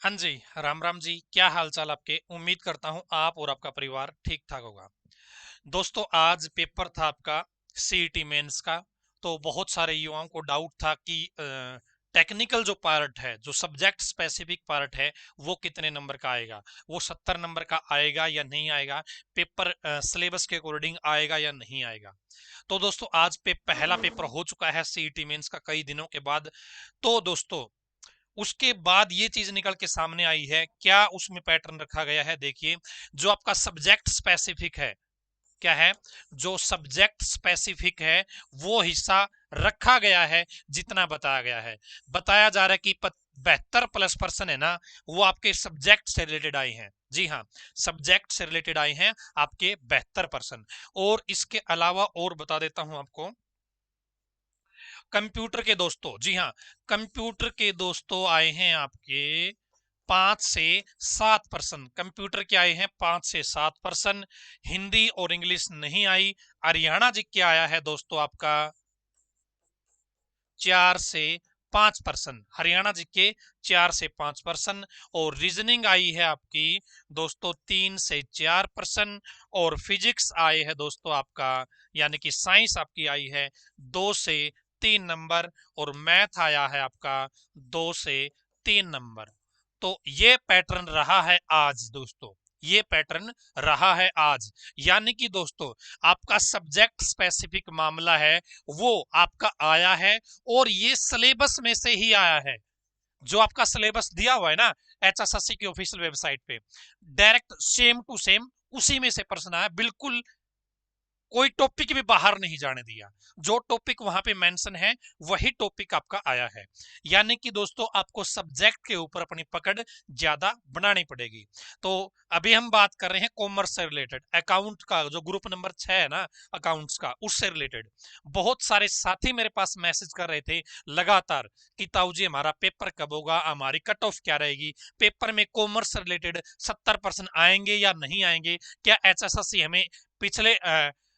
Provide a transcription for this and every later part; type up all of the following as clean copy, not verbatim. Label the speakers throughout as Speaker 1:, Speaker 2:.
Speaker 1: हाँ जी, राम राम जी। क्या हाल चाल आपके? उम्मीद करता हूँ आप और आपका परिवार ठीक ठाक होगा। दोस्तों, आज पेपर था आपका सीईटी मेंस का। तो बहुत सारे युवाओं को डाउट था कि टेक्निकल जो पार्ट है, जो सब्जेक्ट स्पेसिफिक पार्ट है, वो कितने नंबर का आएगा, वो 70 नंबर का आएगा या नहीं आएगा, पेपर सिलेबस के अकॉर्डिंग आएगा या नहीं आएगा। तो दोस्तों, आज पहला पेपर हो चुका है सीईटी मेंस का कई दिनों के बाद। तो दोस्तों, उसके बाद ये चीज निकल के सामने आई है, क्या उसमें पैटर्न रखा गया है, देखिए। जो आपका सब्जेक्ट स्पेसिफिक है, क्या है, जो सब्जेक्ट स्पेसिफिक है वो हिस्सा रखा गया है। जितना बताया गया है, बताया जा रहा है कि 72+% है ना, वो आपके सब्जेक्ट से रिलेटेड आए हैं। जी हाँ, सब्जेक्ट से रिलेटेड आए हैं आपके 72%। और इसके अलावा और बता देता हूं आपको, कंप्यूटर के दोस्तों, जी हाँ, कंप्यूटर के दोस्तों आए हैं आपके 5 से 7%। कंप्यूटर के आए हैं 5 से 7%। हिंदी और इंग्लिश नहीं आई। हरियाणा जी क्या आया है दोस्तों आपका 4 से 5%। हरियाणा जी के 4 से 5%। और रीजनिंग आई है आपकी दोस्तों 3 से 4%। और फिजिक्स आए है दोस्तों आपका, यानी कि साइंस आपकी आई है 2 से 3 नंबर। और मैथ आया है आपका 2 से 3 नंबर। तो ये पैटर्न रहा है आज दोस्तों, ये पैटर्न रहा है आज। यानी कि दोस्तों, आपका सब्जेक्ट स्पेसिफिक मामला है वो आपका आया है। और ये सिलेबस में से ही आया है। जो आपका सिलेबस दिया हुआ है ना एचएसएससी की ऑफिशियल वेबसाइट पे, डायरेक्ट सेम टू सेम उसी में से प्रश्न आया, बिल्कुल कोई टॉपिक भी बाहर नहीं जाने दिया। जो टॉपिक वहां पे मेंशन है वही टॉपिक आपका आया है। यानी कि दोस्तों, आपको सब्जेक्ट के ऊपर अपनी पकड़ ज्यादा बनानी पड़ेगी। तो अभी हम बात कर रहे हैं कॉमर्स से रिलेटेड, अकाउंट का जो ग्रुप नंबर 6 है ना, अकाउंट्स का, उससे रिलेटेड बहुत सारे साथी मेरे पास मैसेज कर रहे थे लगातार कि ताऊ जी हमारा पेपर कब होगा, हमारी कट ऑफ क्या रहेगी, पेपर में कॉमर्स से रिलेटेड 70% आएंगे या नहीं आएंगे, क्या एचएसएससी हमें पिछले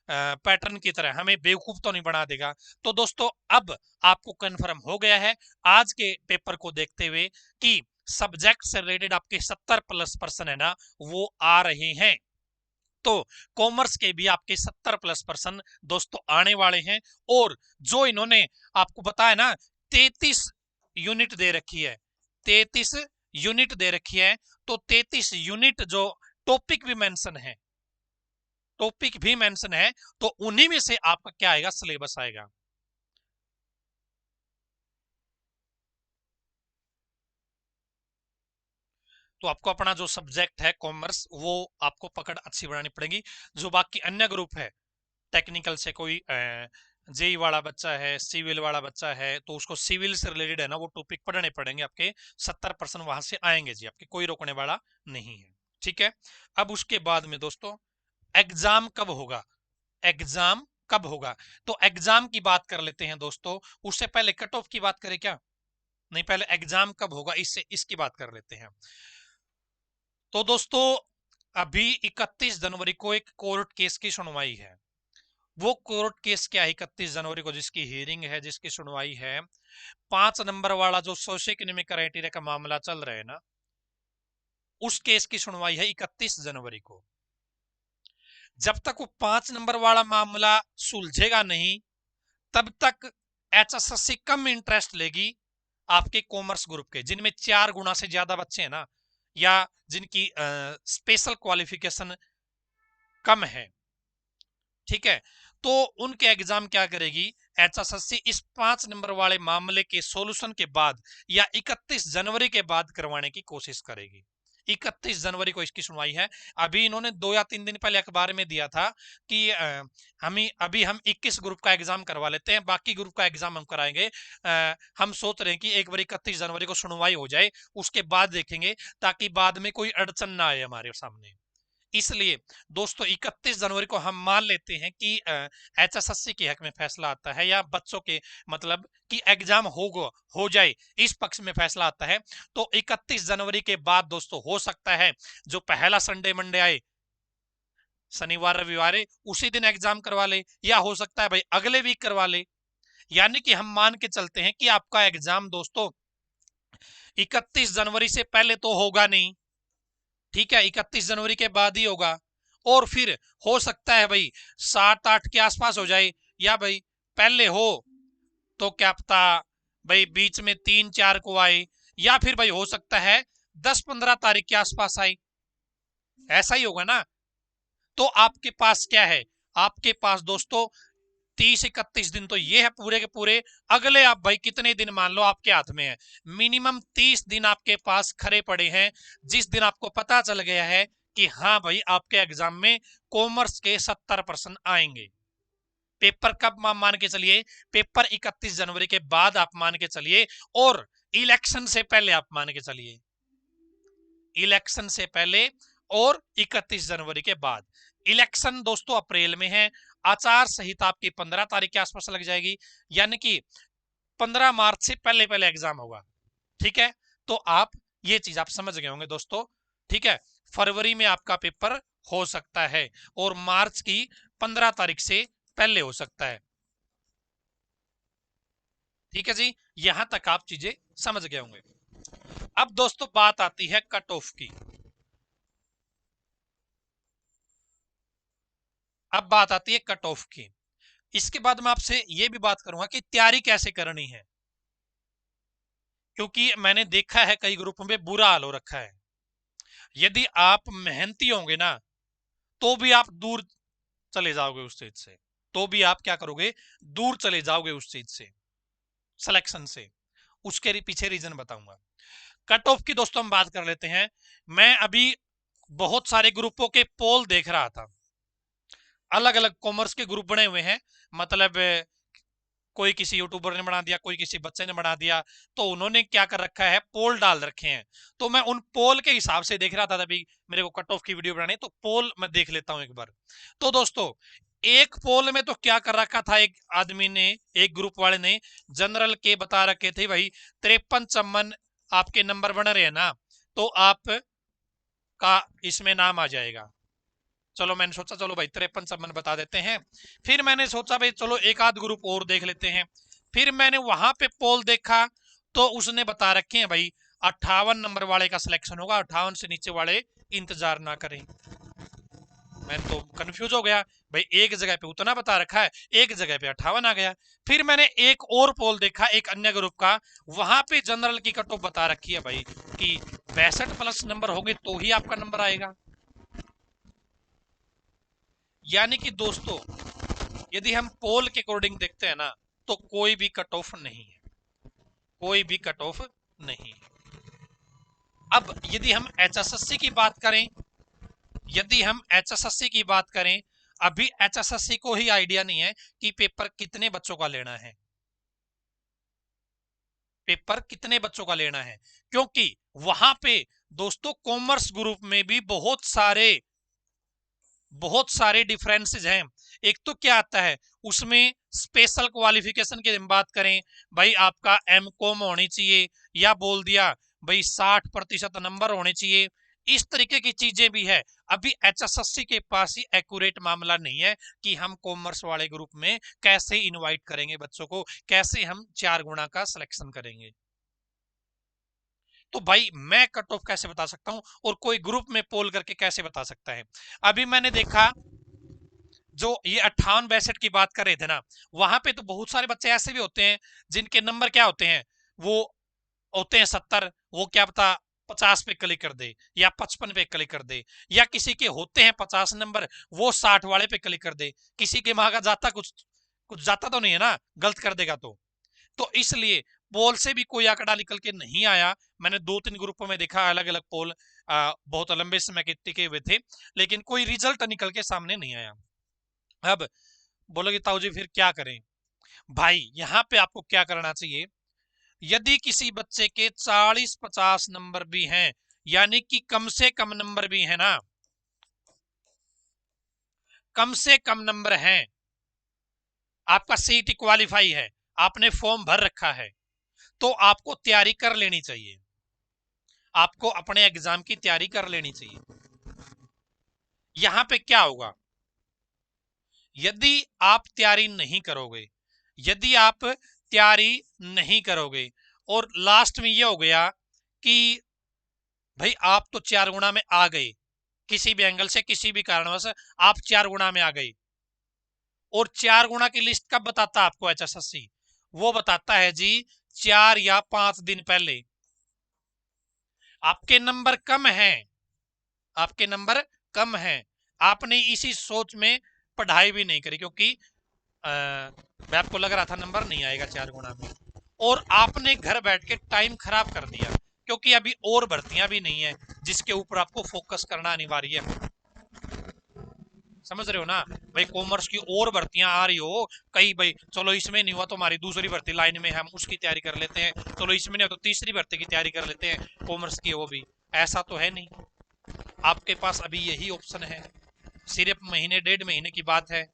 Speaker 1: पैटर्न की तरह हमें बेवकूफ तो नहीं बना देगा। तो दोस्तों, अब आपको कंफर्म हो गया है आज के पेपर को देखते हुए कि सब्जेक्ट से रिलेटेड आपके 70+% है ना, वो आ रहे हैं। तो कॉमर्स के भी आपके 70+% दोस्तों आने वाले हैं। और जो इन्होंने आपको बताया ना, 33 यूनिट दे रखी है, 33 यूनिट दे रखी है। तो 33 यूनिट जो टॉपिक भी मेंशन है, टॉपिक भी मेंशन है, तो उन्हीं में से आपका क्या आएगा, सिलेबस आएगा। तो आपको अपना जो सब्जेक्ट है कॉमर्स, वो आपको पकड़ अच्छी बनानी पड़ेगी। जो बाकी अन्य ग्रुप है, टेक्निकल से कोई जेई वाला बच्चा है, सिविल वाला बच्चा है, तो उसको सिविल से रिलेटेड है ना वो टॉपिक पढ़ने पड़ेंगे। आपके 70% वहां से आएंगे जी, आपके कोई रोकने वाला नहीं है। ठीक है। अब उसके बाद में दोस्तों, एग्जाम कब होगा, एग्जाम कब होगा? तो एग्जाम की बात कर लेते हैं दोस्तों। उससे पहले कट ऑफ की बात करें क्या? नहीं, पहले एग्जाम कब होगा इससे इसकी बात कर लेते हैं। तो दोस्तों, अभी 31 जनवरी को एक कोर्ट केस की सुनवाई है। वो कोर्ट केस क्या है, 31 जनवरी को जिसकी हियरिंग है, जिसकी सुनवाई है, 5 नंबर वाला जो सोशो इकोनॉमिक क्राइटेरिया का मामला चल रहा है ना, उस केस की सुनवाई है 31 जनवरी को। जब तक वो 5 नंबर वाला मामला सुलझेगा नहीं, तब तक एचएसएससी कम इंटरेस्ट लेगी आपके कॉमर्स ग्रुप के, जिनमें 4 गुना से ज्यादा बच्चे हैं ना, या जिनकी स्पेशल क्वालिफिकेशन कम है। ठीक है। तो उनके एग्जाम क्या करेगी एचएसएससी, इस 5 नंबर वाले मामले के सॉल्यूशन के बाद या 31 जनवरी के बाद करवाने की कोशिश करेगी। 31 जनवरी को इसकी सुनवाई है। अभी इन्होंने 2 या 3 दिन पहले अखबार में दिया था कि हम 21 ग्रुप का एग्जाम करवा लेते हैं, बाकी ग्रुप का एग्जाम हम कराएंगे। हम सोच रहे हैं कि एक बार 31 जनवरी को सुनवाई हो जाए, उसके बाद देखेंगे, ताकि बाद में कोई अड़चन ना आए हमारे सामने। इसलिए दोस्तों, 31 जनवरी को हम मान लेते हैं कि एचएसएससी के हक में फैसला आता है, या बच्चों के, मतलब कि एग्जाम हो जाए, इस पक्ष में फैसला आता है। तो 31 जनवरी के बाद दोस्तों हो सकता है जो पहला संडे मंडे आए, शनिवार रविवार, उसी दिन एग्जाम करवा ले, या हो सकता है भाई अगले वीक करवा ले। यानी कि हम मान के चलते हैं कि आपका एग्जाम दोस्तों 31 जनवरी से पहले तो होगा नहीं, ठीक है, 31 जनवरी के बाद ही होगा। और फिर हो सकता है भाई 7-8 के आसपास हो जाए, या भाई पहले हो तो क्या पता भाई बीच में 3-4 को आए, या फिर भाई हो सकता है 10-15 तारीख के आसपास आए, ऐसा ही होगा ना। तो आपके पास क्या है, आपके पास दोस्तों 30-31 दिन तो ये है पूरे के पूरे। अगले आप भाई कितने दिन मान लो आपके हाथ में है, मिनिमम 30 दिन आपके पास खड़े पड़े हैं, जिस दिन आपको पता चल गया है कि हाँ भाई आपके एग्जाम में कॉमर्स के 70% आएंगे। पेपर कब मान के चलिए, पेपर 31 जनवरी के बाद आप मान के चलिए, और इलेक्शन से पहले आप मान के चलिए, इलेक्शन से पहले और 31 जनवरी के बाद। इलेक्शन दोस्तों अप्रैल में है, आचार संहिता आपकी 15 तारीख के आसपास लग जाएगी, यानी कि 15 मार्च से पहले पहले एग्जाम होगा, ठीक है। तो आप ये चीज आप समझ गए होंगे दोस्तों, ठीक है। फरवरी में आपका पेपर हो सकता है और मार्च की 15 तारीख से पहले हो सकता है, ठीक है जी। यहां तक आप चीजें समझ गए होंगे। अब दोस्तों बात आती है कट ऑफ की। अब बात आती है कट ऑफ की। इसके बाद मैं आपसे यह भी बात करूंगा कि तैयारी कैसे करनी है, क्योंकि मैंने देखा है कई ग्रुपों में बुरा हाल हो रखा है। यदि आप मेहनती होंगे ना तो भी आप दूर चले जाओगे उस चीज से, तो भी आप क्या करोगे, दूर चले जाओगे उस चीज से, सिलेक्शन से। उसके पीछे रीजन बताऊंगा। कट ऑफ की दोस्तों हम बात कर लेते हैं। मैं अभी बहुत सारे ग्रुपों के पोल देख रहा था, अलग अलग कॉमर्स के ग्रुप बने हुए हैं, मतलब कोई किसी यूट्यूबर ने बना दिया, कोई किसी बच्चे ने बना दिया, तो उन्होंने क्या कर रखा है, पोल डाल रखे हैं। तो मैं उन पोल के हिसाब से देख रहा था, तभी मेरे को कट ऑफ की वीडियो बनानी, तो पोल मैं देख लेता हूं एक बार। तो दोस्तों एक पोल में तो क्या कर रखा था, एक आदमी ने, एक ग्रुप वाले ने जनरल के बता रखे थे भाई 53-54 आपके नंबर बन रहे हैं ना, तो आप का इसमें नाम आ जाएगा। चलो मैंने सोचा चलो भाई 53-54 बता देते हैं। फिर मैंने सोचा भाई चलो एक आध ग्रुप और देख लेते हैं। फिर मैंने वहां पे पोल देखा, तो उसने बता रखे हैं भाई 58 नंबर वाले का सिलेक्शन होगा, 58 से नीचे वाले इंतजार ना करें। मैं तो कंफ्यूज हो गया भाई, एक जगह पे उतना बता रखा है, एक जगह पे 58 आ गया। फिर मैंने एक और पोल देखा एक अन्य ग्रुप का, वहां पे जनरल की कट ऑफ बता रखी है भाई कि 62+ नंबर होंगे तो ही आपका नंबर आएगा। यानी कि दोस्तों यदि हम पोल के अकॉर्डिंग देखते हैं ना, तो कोई भी कट ऑफ नहीं है, कोई भी कट ऑफ नहीं है। अब यदि हम एचएसएससी की बात करें, यदि हम एचएसएससी की बात करें, अभी एचएसएससी को ही आइडिया नहीं है कि पेपर कितने बच्चों का लेना है, पेपर कितने बच्चों का लेना है, क्योंकि वहां पे दोस्तों कॉमर्स ग्रुप में भी बहुत सारे डिफरेंसेस हैं। एक तो क्या आता है उसमें स्पेशल क्वालिफिकेशन की बात करें, भाई आपका एमकॉम होनी चाहिए, या बोल दिया भाई 60% नंबर होने चाहिए, इस तरीके की चीजें भी है। अभी एचएसएससी के पास ही एक्यूरेट मामला नहीं है कि हम कॉमर्स वाले ग्रुप में कैसे इनवाइट करेंगे बच्चों को, कैसे हम 4 गुना का सिलेक्शन करेंगे। तो भाई मैं कट ऑफ कैसे बता सकता हूं, और कोई ग्रुप में पोल करके कैसे बता सकता है। अभी मैंने देखा जो ये 58-62 की बात कर रहे थे ना, वहां पे तो बहुत सारे बच्चे ऐसे भी होते हैं जिनके नंबर क्या होते हैं, वो होते हैं 70, वो क्या पता 50 पे क्लिक कर दे या 55 पे क्लिक कर दे, या किसी के होते हैं 50 नंबर, वो 60 वाले पे क्लिक कर दे। किसी के वहां का जाता कुछ कुछ जाता तो नहीं है ना, गलत कर देगा तो इसलिए पोल से भी कोई आंकड़ा निकल के नहीं आया। मैंने 2-3 ग्रुपों में देखा अलग अलग पोल, बहुत लंबे समय के टिके हुए थे, लेकिन कोई रिजल्ट निकल के सामने नहीं आया। अब बोलोगे ताऊ जी फिर क्या करें, भाई यहां पे आपको क्या करना चाहिए, यदि किसी बच्चे के 40-50 नंबर भी हैं, यानी कि कम से कम नंबर भी है ना, कम से कम नंबर हैं, आपका सीईटी क्वालिफाई है, आपने फॉर्म भर रखा है, तो आपको तैयारी कर लेनी चाहिए, आपको अपने एग्जाम की तैयारी कर लेनी चाहिए। यहां पे क्या होगा, यदि आप तैयारी नहीं करोगे, यदि आप तैयारी नहीं करोगे और लास्ट में ये हो गया कि भाई आप तो 4 गुना में आ गए, किसी भी एंगल से किसी भी कारणवश आप 4 गुना में आ गए, और 4 गुना की लिस्ट कब बताता है आपको HSSC? वो बताता है जी 4 या 5 दिन पहले। आपके नंबर कम हैं, आपके नंबर कम हैं, आपने इसी सोच में पढ़ाई भी नहीं करी, क्योंकि मैं आपको लग रहा था नंबर नहीं आएगा 4 गुना में, और आपने घर बैठ के टाइम खराब कर दिया, क्योंकि अभी और भर्तियां भी नहीं है जिसके ऊपर आपको फोकस करना अनिवार्य है। समझ रहे हो ना भाई, कॉमर्स की और भर्तियां आ रही हो कई, भाई चलो इसमें नहीं हुआ तो हमारी दूसरी भर्ती लाइन में है, हम उसकी तैयारी कर लेते हैं, चलो इसमें नहीं हुआ तो तीसरी भर्ती की तैयारी कर लेते हैं कॉमर्स की, वो भी ऐसा तो है नहीं। आपके पास अभी यही ऑप्शन है, सिर्फ महीने 1.5 महीने की बात है।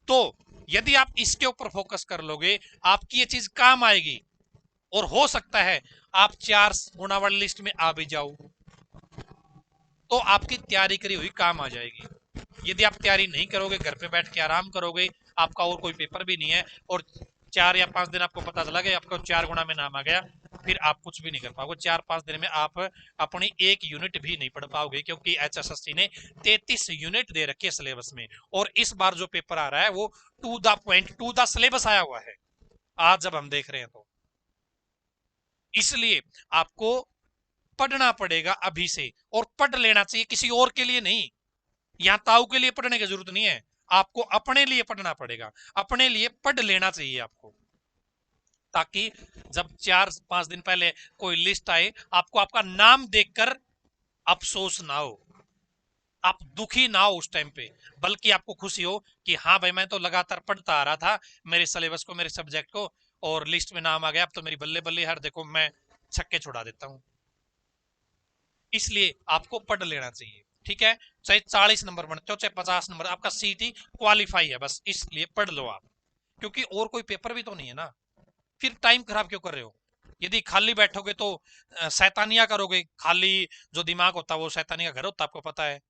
Speaker 1: तो यदि आप इसके ऊपर फोकस कर लोगे, आपकी ये चीज काम आएगी, और हो सकता है आप 4 गुना वाली लिस्ट में आ भी जाओ, तो आपकी तैयारी करी हुई काम आ जाएगी। यदि आप तैयारी नहीं करोगे, घर पे बैठ के आराम करोगे, आपका और कोई पेपर भी नहीं है, और 4 या 5 दिन आपको पता चला कि आपको 4 गुना में नाम आ गया, फिर आप कुछ भी नहीं कर पाओगे। 4-5 दिन में आप अपनी एक यूनिट भी नहीं पढ़ पाओगे, क्योंकि HSSC ने 33 यूनिट दे रखी है सिलेबस में, और इस बार जो पेपर आ रहा है वो to the point, to the syllabus आया हुआ है आज जब हम देख रहे हैं। तो इसलिए आपको पढ़ना पड़ेगा अभी से, और पढ़ लेना चाहिए, किसी और के लिए नहीं। यहां ताऊ के लिए पढ़ने की जरूरत नहीं है, आपको अपने लिए पढ़ना पड़ेगा, अपने लिए पढ़ लेना चाहिए आपको, ताकि जब 4-5 दिन पहले कोई लिस्ट आए, आपको आपका नाम देखकर अफसोस ना हो, आप दुखी ना हो उस टाइम पे, बल्कि आपको खुशी हो कि हाँ भाई मैं तो लगातार पढ़ता आ रहा था मेरे सिलेबस को, मेरे सब्जेक्ट को, और लिस्ट में नाम आ गया, अब तो मेरी बल्ले बल्ले, हर देखो मैं छक्के छुड़ा देता हूं। इसलिए आपको पढ़ लेना चाहिए, ठीक है। चाहे 40 नंबर बनते हो चाहे 50 नंबर, आपका सीटी क्वालिफाई है, बस इसलिए पढ़ लो आप, क्योंकि और कोई पेपर भी तो नहीं है ना। फिर टाइम खराब क्यों कर रहे हो? यदि खाली बैठोगे तो शैतानियां करोगे, खाली जो दिमाग होता है वो शैतानी का घर होता है, आपको पता है।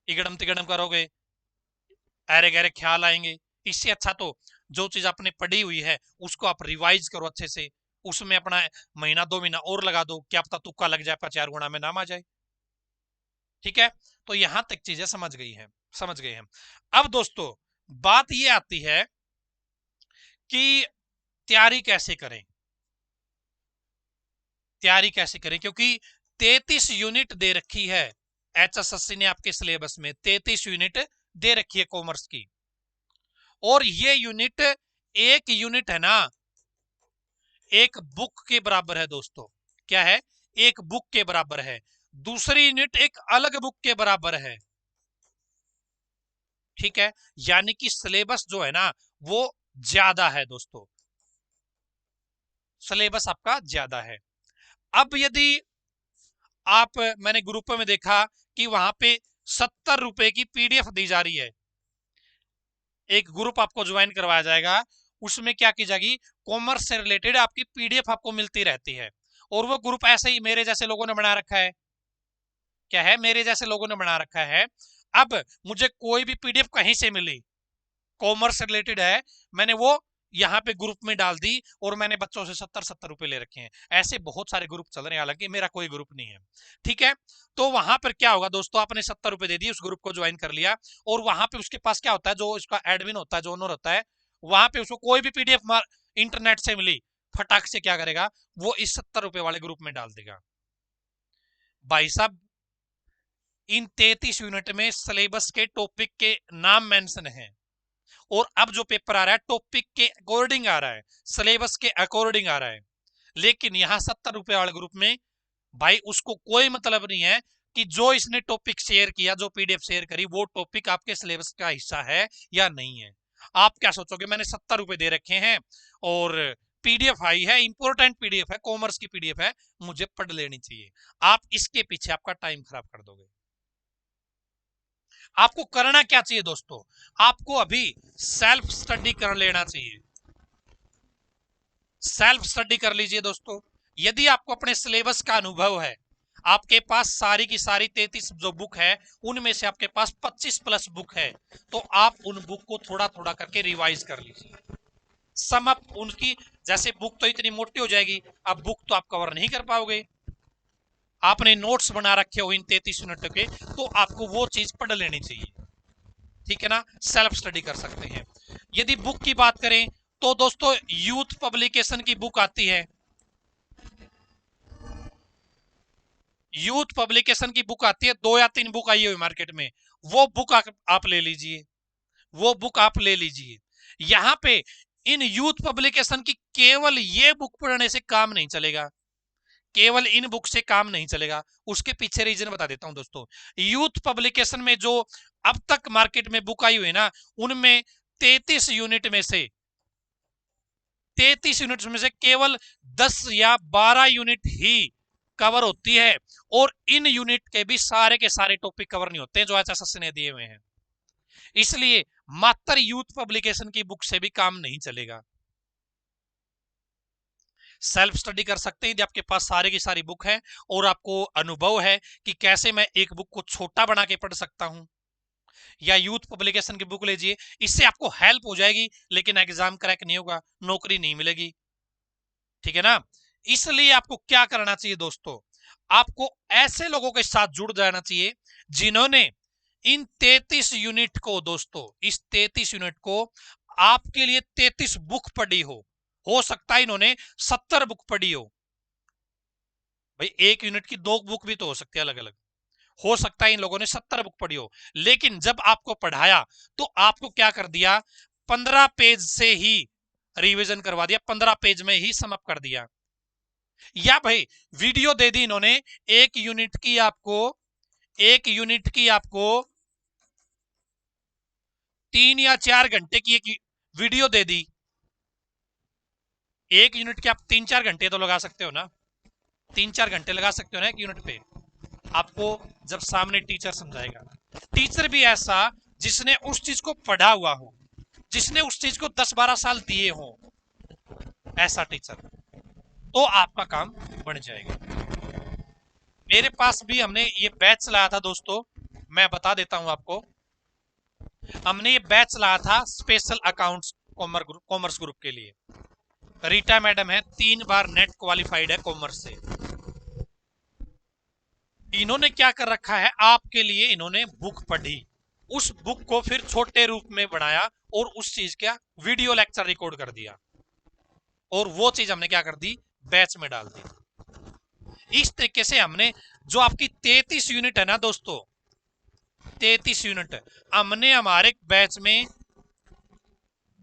Speaker 1: इगड़म तिगड़म करोगे, ऐरे गहरे ख्याल आएंगे। इससे अच्छा तो जो चीज आपने पढ़ी हुई है उसको आप रिवाइज करो अच्छे से, उसमें अपना महीना 2 महीना और लगा दो, क्या पता तुक्का लग जाए, 4 गुना में नाम आ जाए, ठीक है। तो यहां तक चीजें समझ गई हैं, समझ गए हैं। अब दोस्तों बात ये आती है कि तैयारी कैसे करें, तैयारी कैसे करें, क्योंकि 33 यूनिट दे रखी है HSSC ने आपके सिलेबस में, 33 यूनिट दे रखी है कॉमर्स की, और ये यूनिट, एक यूनिट है ना, एक बुक के बराबर है दोस्तों। क्या है? एक बुक के बराबर है। दूसरी यूनिट एक अलग बुक के बराबर है, ठीक है। यानी कि सिलेबस जो है ना वो ज्यादा है दोस्तों, सिलेबस आपका ज्यादा है। अब यदि आप, मैंने ग्रुप में देखा कि वहां पे 70 रुपए की PDF दी जा रही है, एक ग्रुप आपको ज्वाइन करवाया जाएगा, उसमें क्या की जाएगी, कॉमर्स से रिलेटेड आपकी PDF आपको मिलती रहती है, और वो ग्रुप ऐसे ही मेरे जैसे लोगों ने बना रखा है। क्या है? मेरे जैसे लोगों ने बना रखा है। अब मुझे कोई भी PDF कहीं से मिली, कॉमर्स से रिलेटेड है, मैंने वो यहाँ पे ग्रुप में डाल दी, और मैंने बच्चों से 70-70 रुपए ले रखे हैं। ऐसे बहुत सारे ग्रुप चल रहे हैं, हालांकि मेरा कोई ग्रुप नहीं है, ठीक है। तो वहां पर क्या होगा दोस्तों, आपने 70 रुपए दे दिए, उस ग्रुप को ज्वाइन कर लिया, और वहां पे उसके पास क्या होता है, जो इसका एडमिन होता है, जो ओनर होता है, वहां पे उसको कोई भी PDF इंटरनेट से मिली, फटाक से क्या करेगा, वो इस 70 रुपए वाले ग्रुप में डाल देगा। भाई साहब, इन 33 यूनिट में सिलेबस के टॉपिक के नाम मेंशन हैं, और अब जो पेपर आ रहा है टॉपिक के अकॉर्डिंग आ रहा है, सिलेबस के अकॉर्डिंग आ रहा है। लेकिन यहां 70 रुपए वाले ग्रुप में भाई उसको कोई मतलब नहीं है कि जो इसने टॉपिक शेयर किया, जो PDF शेयर करी, वो टॉपिक आपके सिलेबस का हिस्सा है या नहीं है। आप क्या सोचोगे, मैंने 70 रुपए दे रखे हैं और PDF आई है, इंपॉर्टेंट PDF है, कॉमर्स की PDF है, मुझे पढ़ लेनी चाहिए। आप इसके पीछे आपका टाइम खराब कर दोगे। आपको करना क्या चाहिए दोस्तों, आपको अभी सेल्फ स्टडी कर लेना चाहिए, सेल्फ स्टडी कर लीजिए दोस्तों। यदि आपको अपने सिलेबस का अनुभव है, आपके पास सारी की सारी 33 जो बुक है, उनमें से आपके पास 25 प्लस बुक है, तो आप उन बुक को थोड़ा थोड़ा करके रिवाइज कर लीजिए। सम अप उनकी, जैसे बुक तो इतनी मोटी हो जाएगी, अब बुक तो आप कवर नहीं कर पाओगे, आपने नोट्स बना रखे हो इन 33 यूनिट के, तो आपको वो चीज पढ़ लेनी चाहिए, ठीक है ना, सेल्फ स्टडी कर सकते हैं। यदि बुक की बात करें तो दोस्तों यूथ पब्लिकेशन की बुक आती है, यूथ पब्लिकेशन की बुक आती है, 2 या 3 बुक आई हुई मार्केट में, वो बुक आप ले लीजिए, वो बुक आप ले लीजिए। यहां पे इन यूथ पब्लिकेशन की केवल ये बुक पढ़ने से काम नहीं चलेगा, केवल इन बुक से काम नहीं चलेगा, उसके पीछे रीजन बता देता हूं दोस्तों। यूथ पब्लिकेशन में जो अब तक मार्केट में बुक आई हुई है ना, उनमें 33 यूनिट में से 33 यूनिट में से केवल 10 या 12 यूनिट ही कवर होती है, और इन यूनिट के भी सारे के सारे टॉपिक कवर नहीं होते जो एचएसएस ने दिए हुए हैं, इसलिए मात्र यूथ पब्लिकेशन की बुक से भी काम नहीं चलेगा। सेल्फ स्टडी कर सकते हैं यदि आपके पास सारी की सारी बुक है और आपको अनुभव है कि कैसे मैं एक बुक को छोटा बना के पढ़ सकता हूं, या यूथ पब्लिकेशन की बुक लीजिए, इससे आपको हेल्प हो जाएगी, लेकिन एग्जाम क्रैक नहीं होगा, नौकरी नहीं मिलेगी, ठीक है ना। इसलिए आपको क्या करना चाहिए दोस्तों, आपको ऐसे लोगों के साथ जुड़ जाना चाहिए जिन्होंने इन 33 यूनिट को दोस्तों, इस 33 यूनिट को आपके लिए 33 बुक पढ़ी हो सकता है इन्होंने 70 बुक पढ़ी भाई, एक यूनिट की 2 बुक भी तो हो सकती है अलग अलग, हो सकता है इन लोगों ने 70 बुक पढ़ी हो, लेकिन जब आपको पढ़ाया तो आपको क्या कर दिया, 15 पेज से ही रिवीजन करवा दिया, 15 पेज में ही समअप कर दिया, या भाई वीडियो दे दी इन्होंने, एक यूनिट की आपको, एक यूनिट की आपको 3 या 4 घंटे की एक वीडियो दे दी, एक यूनिट के आप 3-4 घंटे तो लगा सकते हो ना, 3-4 घंटे लगा सकते हो ना एक यूनिट पे, आपको जब सामने टीचर समझाएगा, टीचर भी ऐसा जिसने उस चीज को पढ़ा हुआ हो, जिसने उस चीज को 10-12 साल दिए हो, ऐसा टीचर, तो आपका काम बन जाएगा। मेरे पास भी हमने ये बैच चलाया था दोस्तों, मैं बता देता हूं आपको, हमने ये बैच चलाया था स्पेशल अकाउंट्स कॉमर्स ग्रुप के लिए, रीटा मैडम है, 3 बार नेट क्वालिफाइड है कॉमर्स से, इन्होंने क्या कर रखा है आपके लिए, इन्होंने बुक पढ़ी, उस बुक को फिर छोटे रूप में बनाया और उस चीज का वीडियो लेक्चर रिकॉर्ड कर दिया, और वो चीज हमने क्या कर दी, बैच में डाल दी। इस तरीके से हमने जो आपकी 33 यूनिट है ना दोस्तों, 33 यूनिट हमने हमारे बैच में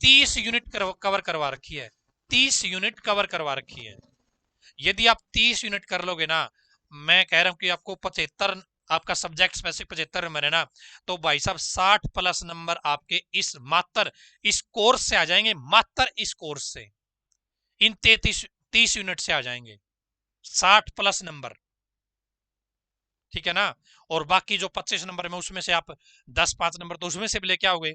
Speaker 1: 30 यूनिट कवर करवा रखी है, 30 यूनिट कवर करवा रखी है। यदि आप 30 यूनिट कर लोगे ना, मैं कह रहा हूं कि आपको 75, आपका सब्जेक्ट स्पेसिफिक 75 नंबर है ना, तो भाई साहब 60+ नंबर आपके इस मात्र इस कोर्स से आ जाएंगे, मात्र इस कोर्स से इन 30 यूनिट से आ जाएंगे 60+ नंबर, ठीक है ना। और बाकी जो 25 नंबर में उसमें से आप 10-5 नंबर तो उसमें से भी लेके आओगे,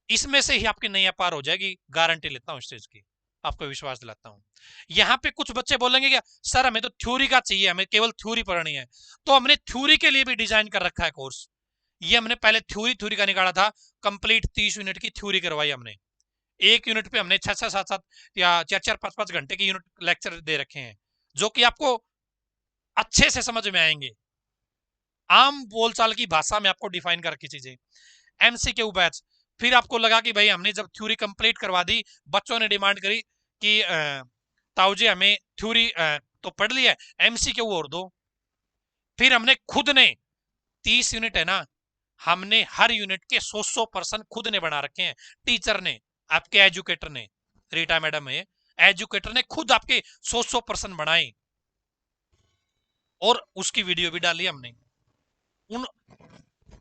Speaker 1: इसमें से ही आपकी नैया पार हो जाएगी, गारंटी लेता हूं इस चीज की, आपको विश्वास दिलाता हूं। यहां पे कुछ बच्चे बोलेंगे क्या सर हमें तो थ्योरी का चाहिए, हमें केवल थ्योरी पढ़नी है, तो हमने थ्योरी के लिए भी डिजाइन कर रखा है कोर्स, ये हमने पहले थ्योरी का निकाला था, कंप्लीट 30 यूनिट की थ्योरी करवाई हमने, एक यूनिट पे हमने 6-7 या 4-4-5-5 घंटे की यूनिट लेक्चर दे रखे हैं, जो कि आपको अच्छे से समझ में आएंगे, आम बोलचाल की भाषा में आपको डिफाइन कर रखी चीजें। एमसीक्यू बैच, फिर आपको लगा कि भाई हमने जब थ्योरी कंप्लीट करवा दी, बच्चों ने डिमांड करी कि ताऊ जी हमें थ्योरी तो पढ़ लिया, एमसीक्यू और दो, फिर हमने खुद ने 30 यूनिट है ना, हमने हर यूनिट के 100% खुद ने बना रखे हैं, टीचर ने, आपके एजुकेटर ने, रीटा मैडम है, एजुकेटर ने खुद आपके 100% बनाए, और उसकी वीडियो भी डाली हमने, उन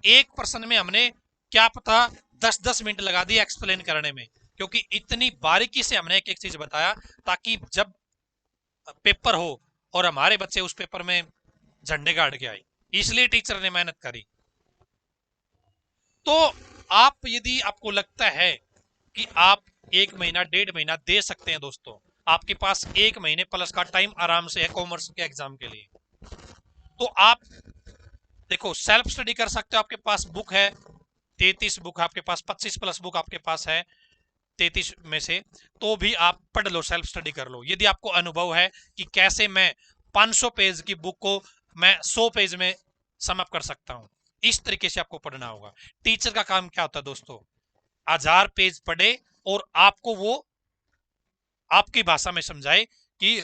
Speaker 1: एक पर्सन में हमने क्या पता 10-10 मिनट लगा दिए एक्सप्लेन करने में, क्योंकि इतनी बारीकी से हमने एक एक चीज बताया, ताकि जब पेपर हो और हमारे बच्चे उस पेपर में झंडे गाड़ के आए, इसलिए टीचर ने मेहनत करी। तो आप यदि आपको लगता है कि आप 1 महीना 1.5 महीना दे सकते हैं दोस्तों, आपके पास 1 महीने प्लस का टाइम आराम से है कॉमर्स के एग्जाम के लिए, तो आप देखो सेल्फ स्टडी कर सकते हो, आपके पास बुक है 33 बुक, आपके पास 25+ बुक आपके पास है, 33 में से, तो भी आप पढ़ लो, सेल्फ स्टडी कर लो। यदि आपको अनुभव है कि कैसे मैं 500 पेज की बुक को मैं 100 पेज में समअप कर सकता हूं, इस तरीके से आपको पढ़ना होगा। टीचर का काम क्या होता है दोस्तों? 1000 पेज पढ़े और आपको वो आपकी भाषा में समझाए कि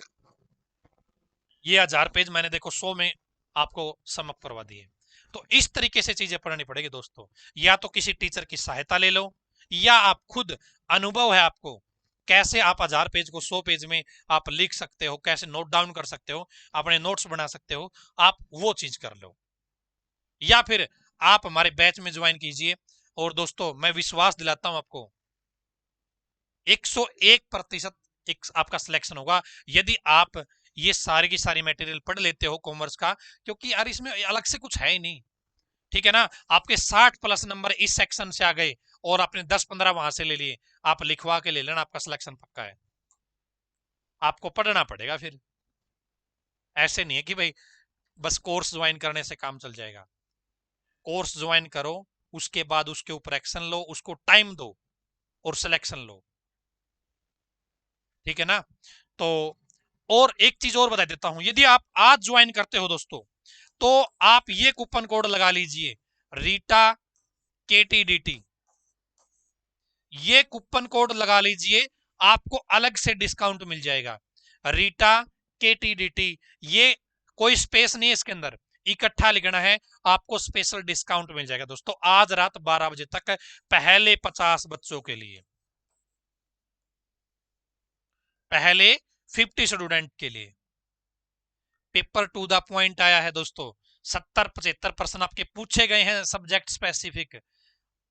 Speaker 1: ये 1000 पेज मैंने देखो 100 में आपको समअप करवा दिए। तो इस तरीके से चीजें पढ़नी पड़ेगी दोस्तों। या तो किसी टीचर की सहायता ले लो, या आप खुद, अनुभव है आपको कैसे आप 1000 पेज को 100 पेज में आप लिख सकते हो, कैसे नोट डाउन कर सकते हो, अपने नोट्स बना सकते हो, आप वो चीज कर लो। या फिर आप हमारे बैच में ज्वाइन कीजिए। और दोस्तों मैं विश्वास दिलाता हूं आपको, 101% एक आपका सिलेक्शन होगा यदि आप ये सारी की सारी मटेरियल पढ़ लेते हो कॉमर्स का। क्योंकि यार इसमें अलग से कुछ है ही नहीं, ठीक है ना। आपके 60 प्लस नंबर इस सेक्शन से आ गए और आपने 10-15 वहां से ले लिए, आप लिखवा के ले लेना, आपका सिलेक्शन पक्का है। आपको पढ़ना पड़ेगा फिर, ऐसे नहीं है कि भाई बस कोर्स ज्वाइन करने से काम चल जाएगा। कोर्स ज्वाइन करो, उसके बाद उसके ऊपर एक्शन लो, उसको टाइम दो और सिलेक्शन लो, ठीक है ना। तो और एक चीज और बता देता हूं, यदि आप आज ज्वाइन करते हो दोस्तों, तो आप ये कूपन कोड लगा लीजिए, रीटा KTDT। ये कूपन कोड लगा लीजिए, आपको अलग से डिस्काउंट मिल जाएगा। रीटा KTDT, ये कोई स्पेस नहीं है इसके अंदर, इकट्ठा लिखना है, आपको स्पेशल डिस्काउंट मिल जाएगा दोस्तों आज रात 12 बजे तक, पहले 50 बच्चों के लिए, पहले 50 स्टूडेंट के लिए। पेपर टू द पॉइंट आया है दोस्तों, 70-75% आपके पूछे गए हैं सब्जेक्ट स्पेसिफिक।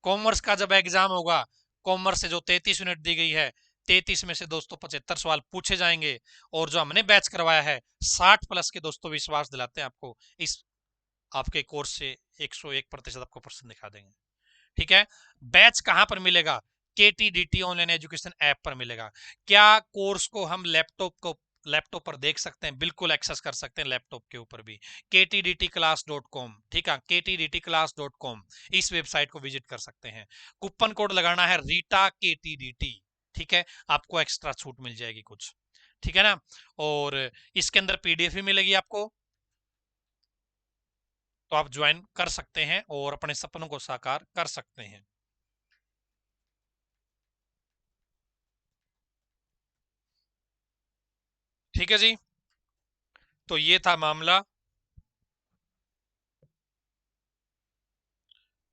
Speaker 1: कॉमर्स का जब एग्जाम होगा, कॉमर्स से जो 33 यूनिट दी गई है, 33 में से दोस्तों 75 सवाल पूछे जाएंगे। और जो हमने बैच करवाया है 60 प्लस के दोस्तों, विश्वास दिलाते हैं आपको, इस आपके कोर्स से 101% आपको परसेंट दिखा देंगे, ठीक है। बैच कहां पर मिलेगा? KTDT ऑनलाइन एजुकेशन ऐप पर मिलेगा। क्या कोर्स को हम लैपटॉप पर देख सकते हैं? बिल्कुल एक्सेस कर सकते हैं लैपटॉप के ऊपर भी, ktdtclass.com, ठीक है, ktdtclass.com, इस वेबसाइट को विजिट कर सकते हैं। कूपन कोड लगाना है रीटा KTDT, ठीक है, आपको एक्स्ट्रा छूट मिल जाएगी कुछ, ठीक है ना। और इसके अंदर PDF भी मिलेगी आपको, तो आप ज्वाइन कर सकते हैं और अपने सपनों को साकार कर सकते हैं। ठीक है जी, तो ये था मामला,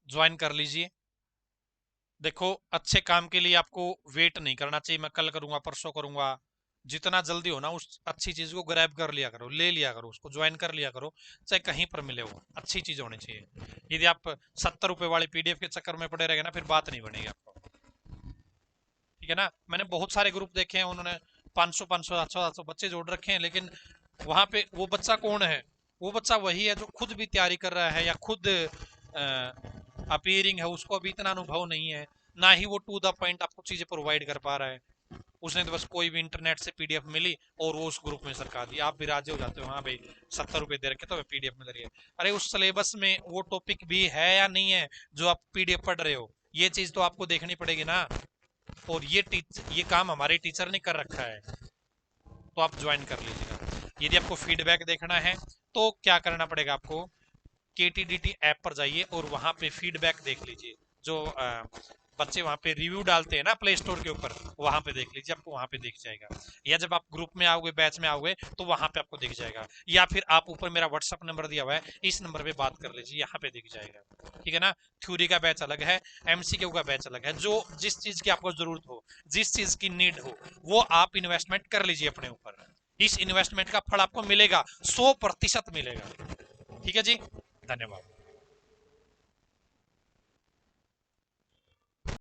Speaker 1: ज्वाइन कर लीजिए। देखो अच्छे काम के लिए आपको वेट नहीं करना चाहिए, मैं कल करूंगा परसों करूंगा। जितना जल्दी हो ना उस अच्छी चीज को ग्रैब कर लिया करो, ले लिया करो, उसको ज्वाइन कर लिया करो, चाहे कहीं पर मिले, वो अच्छी चीज होनी चाहिए। यदि आप 70 रुपए वाले PDF के चक्कर में पड़े रहेगा ना, फिर बात नहीं बनेगी आपको, ठीक है ना। मैंने बहुत सारे ग्रुप देखे हैं, उन्होंने 500 700 बच्चे जोड़ रखे हैं, लेकिन वहां पे वो बच्चा कौन है? वो बच्चा वही है जो खुद भी तैयारी कर रहा है या खुद अपीयरिंग है, उसको अभी इतना अनुभव नहीं है, ना ही वो टू द पॉइंट आपको चीजें प्रोवाइड कर पा रहा है। उसने तो बस कोई भी इंटरनेट से PDF मिली और वो उस ग्रुप में सरका दी, आप भी राजी हो जाते हो, हाँ भाई 70 रुपए दे रखे तो PDF मिल रही है। अरे उस सिलेबस में वो टॉपिक भी है या नहीं है जो आप PDF पढ़ रहे हो, ये चीज तो आपको देखनी पड़ेगी ना। और ये काम हमारे टीचर ने कर रखा है, तो आप ज्वाइन कर लीजिएगा। यदि आपको फीडबैक देखना है तो क्या करना पड़ेगा आपको, KTDT ऐप पर जाइए और वहां पे फीडबैक देख लीजिए, जो बच्चे वहां पे रिव्यू डालते हैं ना प्ले स्टोर के ऊपर, वहां पे देख लीजिए, आपको वहां पे दिख जाएगा। या जब आप ग्रुप में आओगे, बैच में आओगे, तो वहां पे आपको दिख जाएगा। या फिर आप ऊपर मेरा WhatsApp नंबर दिया हुआ है, इस नंबर पे बात कर लीजिए, यहाँ पे दिख जाएगा, ठीक है ना। थ्योरी का बैच अलग है, MCQ का बैच अलग है। जो जिस चीज की आपको जरूरत हो, जिस चीज की नीड हो, वो आप इन्वेस्टमेंट कर लीजिए अपने ऊपर। इस इन्वेस्टमेंट का फल आपको मिलेगा, 100% मिलेगा। ठीक है जी, धन्यवाद।